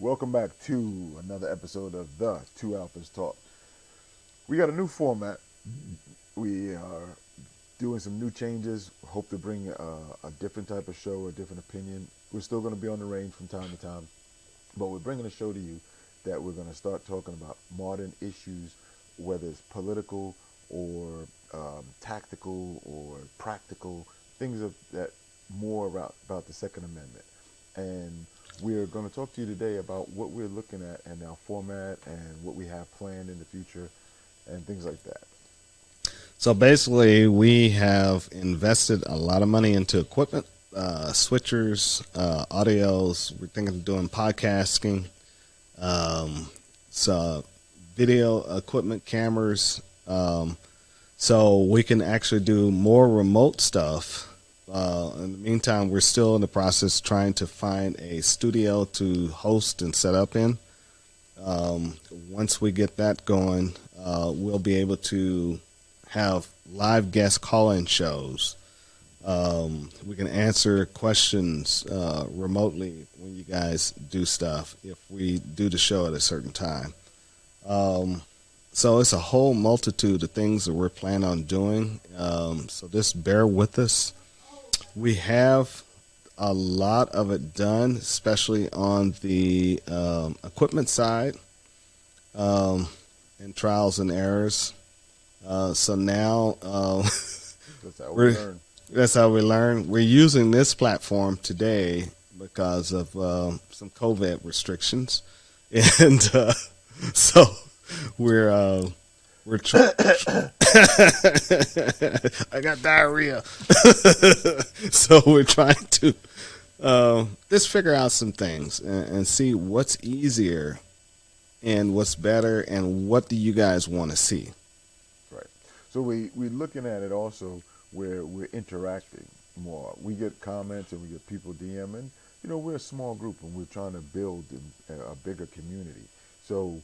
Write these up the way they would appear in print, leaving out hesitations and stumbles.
Welcome back to another episode of the Two Alphas Talk. We got a new format. We are doing some new changes. Hope to bring a different type of show, a different opinion. We're still going to be on the range from time to time, but we're bringing a show to you that we're going to start talking about modern issues, whether it's political or tactical or practical, things of that more about the Second Amendment. And we're going to talk to you today about what we're looking at and our format and what we have planned in the future and things like that. So basically, we have invested a lot of money into equipment, switchers, audios. We're thinking of doing podcasting, so video equipment, cameras, so we can actually do more remote stuff. In the meantime, we're still in the process trying to find a studio to host and set up in. Once we get that going, we'll be able to have live guest call-in shows. We can answer questions remotely when you guys do stuff if we do the show at a certain time. So it's a whole multitude of things that we're planning on doing. So just bear with us. We have a lot of it done, especially on the equipment side, and trials and errors. So now That's how we we're learn. that's how we learn. We're using this platform today because of some COVID restrictions, and so we're we're trying. I got diarrhea, so we're trying to just figure out some things and see what's easier and what's better and what do you guys want to see. Right. So we're looking at it also where we're interacting more. We get comments and we get people DMing. You know, we're a small group and we're trying to build a bigger community. So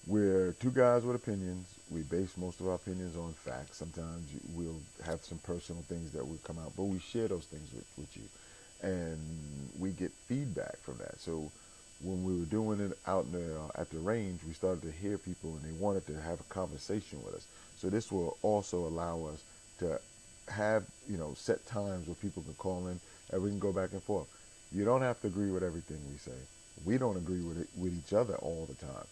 we're two guys with opinions. We base most of our opinions on facts. Sometimes we'll have some personal things that will come out, but we share those things with you. And we get feedback from that. So when we were doing it out in at the range, we started to hear people and they wanted to have a conversation with us. So this will also allow us to have, set times where people can call in and we can go back and forth. You don't have to agree with everything we say. We don't agree with each other all the time,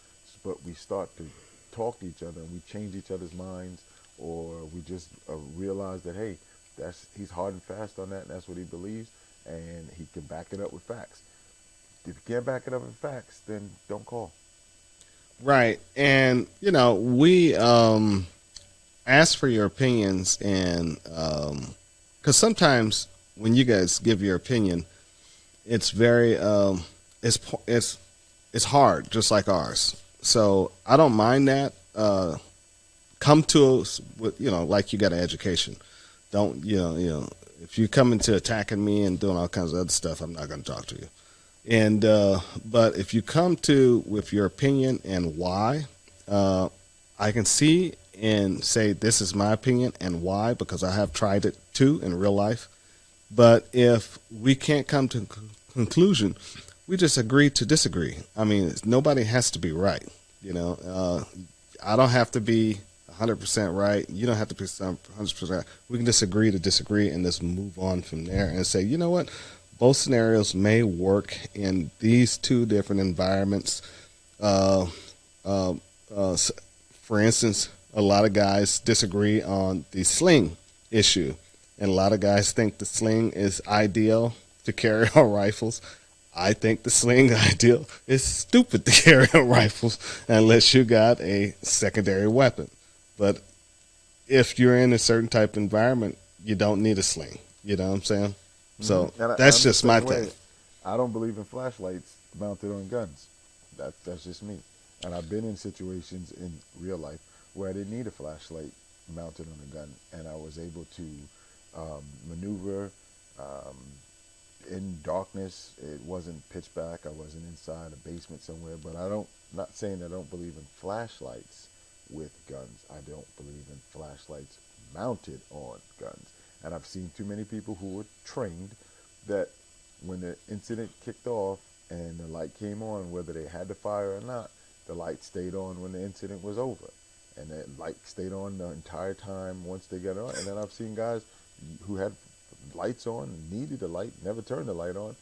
but we start to talk to each other and we change each other's minds, or we just realize that hey, he's hard and fast on that, and that's what he believes, and he can back it up with facts. If you can't back it up with facts, then don't call. Right. And, we ask for your opinions, and because sometimes when you guys give your opinion, it's very, it's hard, just like ours. So I don't mind that. Come to us with, like you got an education. Don't, if you come into attacking me and doing all kinds of other stuff, I'm not going to talk to you. And but if you come to with your opinion and why, I can see and say this is my opinion and why, because I have tried it too in real life. But if we can't come to a conclusion, we just agree to disagree. I mean, nobody has to be right. I don't have to be 100% right. You don't have to be 100% right. We can just agree to disagree and just move on from there and say, you know what? Both scenarios may work in these two different environments. Uh, uh, for instance, a lot of guys disagree on the sling issue, and a lot of guys think the sling is ideal to carry on rifles. I think the sling ideal is stupid to carry on rifles unless you got a secondary weapon. But if you're in a certain type of environment, you don't need a sling. You know what I'm saying? So And that's I'm the just my same thing. way. I don't believe in flashlights mounted on guns. That's just me. And I've been in situations in real life where I didn't need a flashlight mounted on a gun, and I was able to maneuver um, in darkness. It wasn't pitch black. I wasn't inside a basement somewhere. But I don't. Not saying I don't believe in flashlights with guns. I don't believe in flashlights mounted on guns. And I've seen too many people who were trained that when the incident kicked off, and the light came on, whether they had to fire or not. The light stayed on when the incident was over, and that light stayed on the entire time once they got on. And then I've seen guys who had lights on, needed a light, never turned the light on,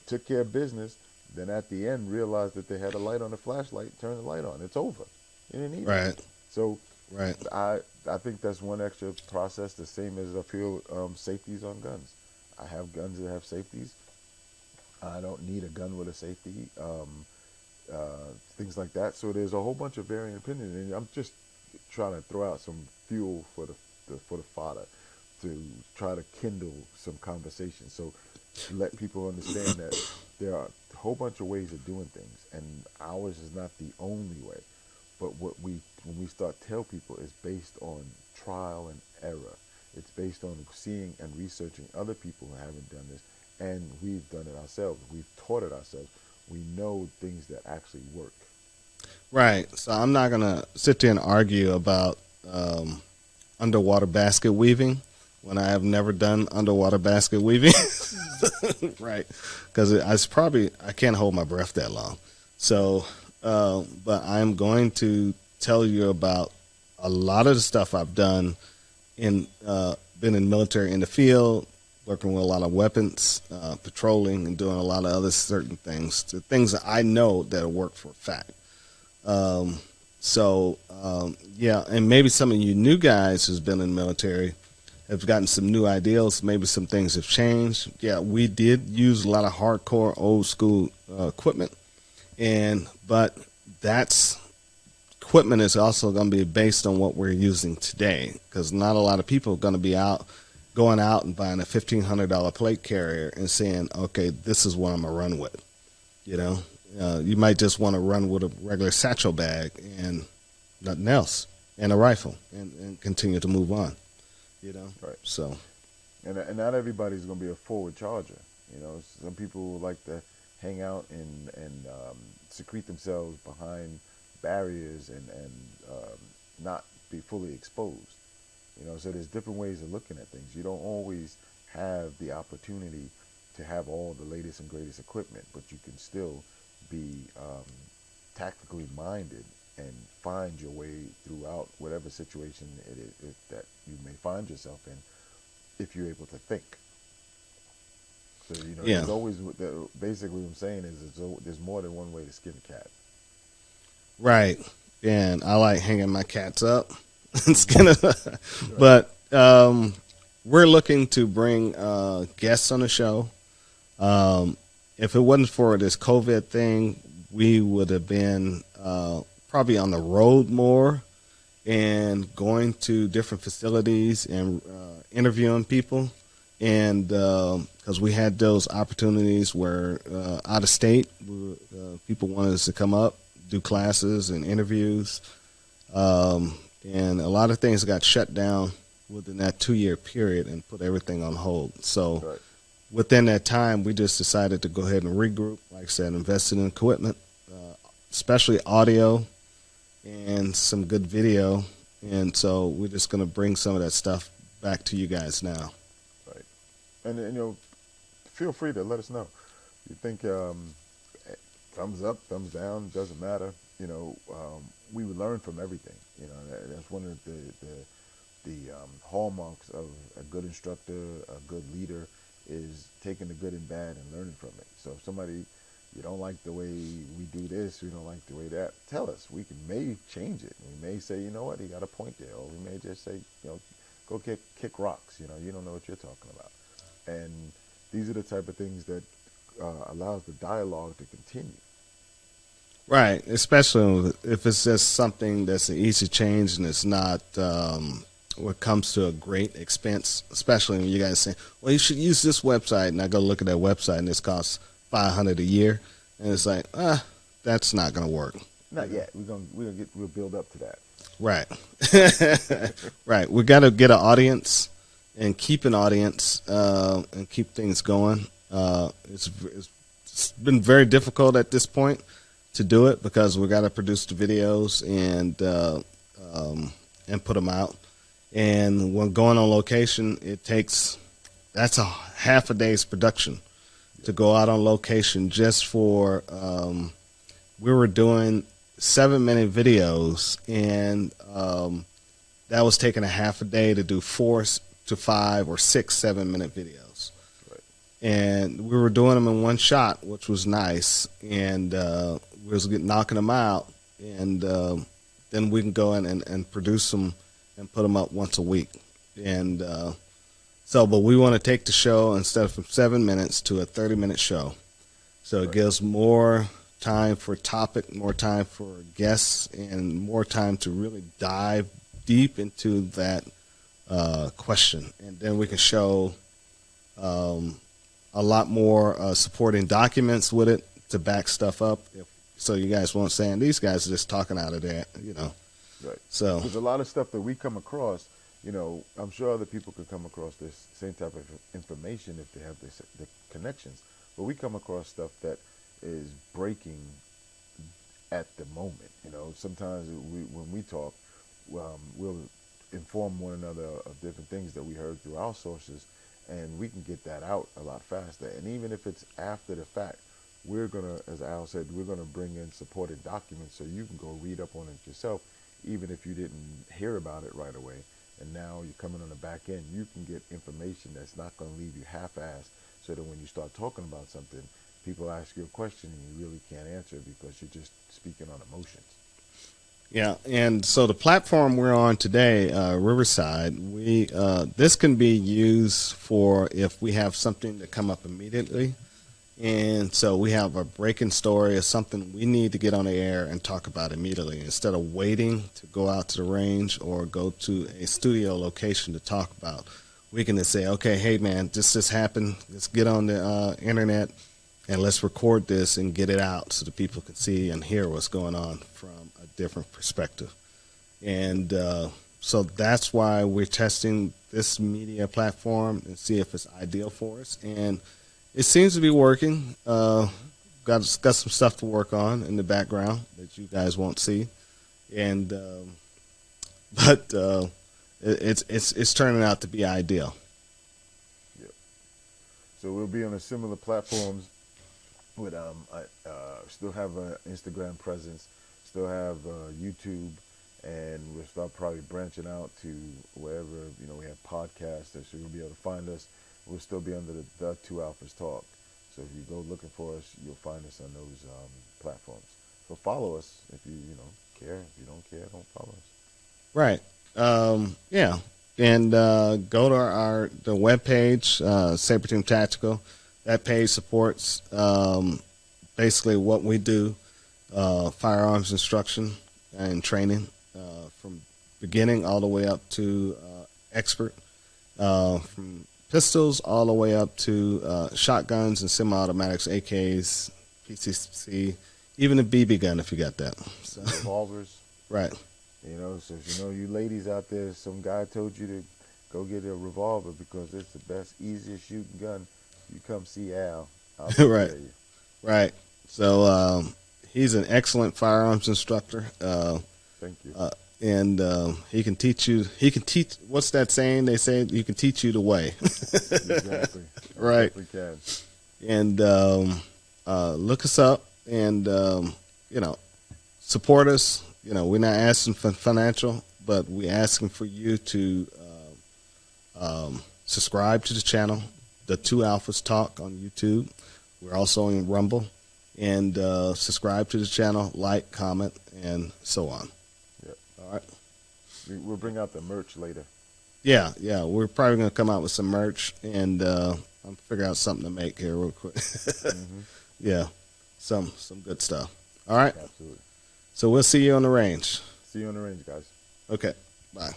took care of business, then at the end realized that they had a light on the flashlight, turned the light on. It's over. You didn't need it. Right. So Right. I think that's one extra process, the same as I feel safeties on guns. I have guns that have safeties. I don't need a gun with a safety, things like that. So there's a whole bunch of varying opinions, and I'm just trying to throw out some fuel for the fodder to try to kindle some conversation. So let people understand that there are a whole bunch of ways of doing things, and ours is not the only way. But when we start tell people, it's based on trial and error. It's based on seeing and researching other people who haven't done this, and we've done it ourselves. We've taught it ourselves. We know things that actually work. Right. So I'm not gonna sit there and argue about underwater basket weaving when I have never done underwater basket weaving. Right. Because I can't hold my breath that long. So, but I'm going to tell you about a lot of the stuff I've done been in military in the field, working with a lot of weapons, patrolling, and doing a lot of other certain things, the things that I know that work for a fact. Yeah, and maybe some of you new guys who's been in the military have gotten some new ideas. Maybe some things have changed. Yeah, we did use a lot of hardcore old school equipment, but that's equipment is also going to be based on what we're using today, because not a lot of people are going to be going out and buying a $1,500 plate carrier and saying, okay, this is what I'm going to run with. You know, you might just want to run with a regular satchel bag and nothing else, and a rifle, and continue to move on. You know, Right. so. And not everybody's going to be a forward charger. You know, some people like to hang out and secrete themselves behind barriers and not be fully exposed. You know, so there's different ways of looking at things. You don't always have the opportunity to have all the latest and greatest equipment, but you can still be tactically minded and find your way throughout whatever situation it that you may find yourself in, if you're able to think. So, you know, Yeah. there's always, basically what I'm saying is there's more than one way to skin a cat. Right. And I like hanging my cats up and skinning them. But we're looking to bring guests on the show. If it wasn't for this COVID thing, we would have been probably on the road more and going to different facilities and interviewing people. And because we had those opportunities where out of state, people wanted us to come up, do classes and interviews. And a lot of things got shut down within that 2-year period and put everything on hold. So Right. within that time, we just decided to go ahead and regroup. Like I said, invested in equipment, especially audio and some good video. And so we're just going to bring some of that stuff back to you guys now. Right. And you know, feel free to let us know. You think thumbs up, thumbs down, doesn't matter. You know, we would learn from everything. You know, that's one of the hallmarks of a good instructor, a good leader, is taking the good and bad and learning from it. So if somebody, you don't like the way we do this, we don't like the way that, tell us. We may change it. We may say, you know what, he got a point there. Or we may just say, you know, go kick rocks. You know, you don't know what you're talking about. And these are the type of things that allows the dialogue to continue. Right, especially if it's just something that's an easy change and it's not what comes to a great expense, especially when you guys say, well, you should use this website, and I go look at that website and this costs $500 a year, and it's like, that's not going to work. Not yet. We'll build up to that. Right. Right. We got to get an audience and keep an audience and keep things going. It's been very difficult at this point to do it because we got to produce the videos and put them out. And when going on location, that's a half a day's production. to go out on location just for. We were doing 7-minute videos, and that was taking a half a day to do 4 to 5 or 6 7-minute videos. Right. And we were doing them in one shot, which was nice, and we was knocking them out, and then we can go in and produce them and put them up once a week. And but we want to take the show instead of from 7 minutes to a 30-minute show, so it gives more time for topic, more time for guests, and more time to really dive deep into that question. And then we can show a lot more supporting documents with it to back stuff up. So you guys won't say, and these guys are just talking out of that, Right. So there's a lot of stuff that we come across. I'm sure other people could come across this same type of information if they have the connections. But we come across stuff that is breaking at the moment. Sometimes when we talk, we'll inform one another of different things that we heard through our sources, and we can get that out a lot faster. And even if it's after the fact, we're gonna, as Al said, we're gonna bring in supported documents so you can go read up on it yourself, even if you didn't hear about it right away. And now you're coming on the back end, you can get information that's not going to leave you half-assed, so that when you start talking about something, people ask you a question and you really can't answer because you're just speaking on emotions. yeah, and so the platform we're on today, Riverside, this can be used for if we have something to come up immediately. And so we have a breaking story or something we need to get on the air and talk about immediately instead of waiting to go out to the range or go to a studio location to talk about. We can just say, okay, hey, man, this happened. Let's get on the internet and let's record this and get it out so that people can see and hear what's going on from a different perspective. And so that's why we're testing this media platform and see if it's ideal for us. And it seems to be working. Got some stuff to work on in the background that you guys won't see, and but it's turning out to be ideal. Yep. So we'll be on a similar platforms. With I still have an Instagram presence, still have YouTube, and we'll start probably branching out to wherever we have podcasts. So you'll be able to find us. We'll still be under the Two Alphas Talk. So if you go looking for us, you'll find us on those platforms. So follow us if you care. If you don't care, don't follow us. Right. Yeah. And go to the webpage, Saber Team Tactical. That page supports basically what we do, firearms instruction and training from beginning all the way up to expert, from pistols all the way up to shotguns and semi-automatics, AKs, PCC, even a BB gun if you got that. So, revolvers. Right. So if you ladies out there, some guy told you to go get a revolver because it's the best, easiest shooting gun, you come see Al. I'll right. you. Right. So he's an excellent firearms instructor. Thank you. And he can teach you. He can teach. What's that saying? They say you can teach you the way. Exactly. Right. We can. And look us up, and support us. We're not asking for financial, but we're asking for you to subscribe to the channel, the Two Alphas Talk on YouTube. We're also in Rumble, and subscribe to the channel, like, comment, and so on. All right. We'll bring out the merch later. Yeah. We're probably going to come out with some merch, and I'm figure out something to make here real quick. Mm-hmm. Yeah, some good stuff. All right. Absolutely. So we'll see you on the range. See you on the range, guys. Okay. Bye.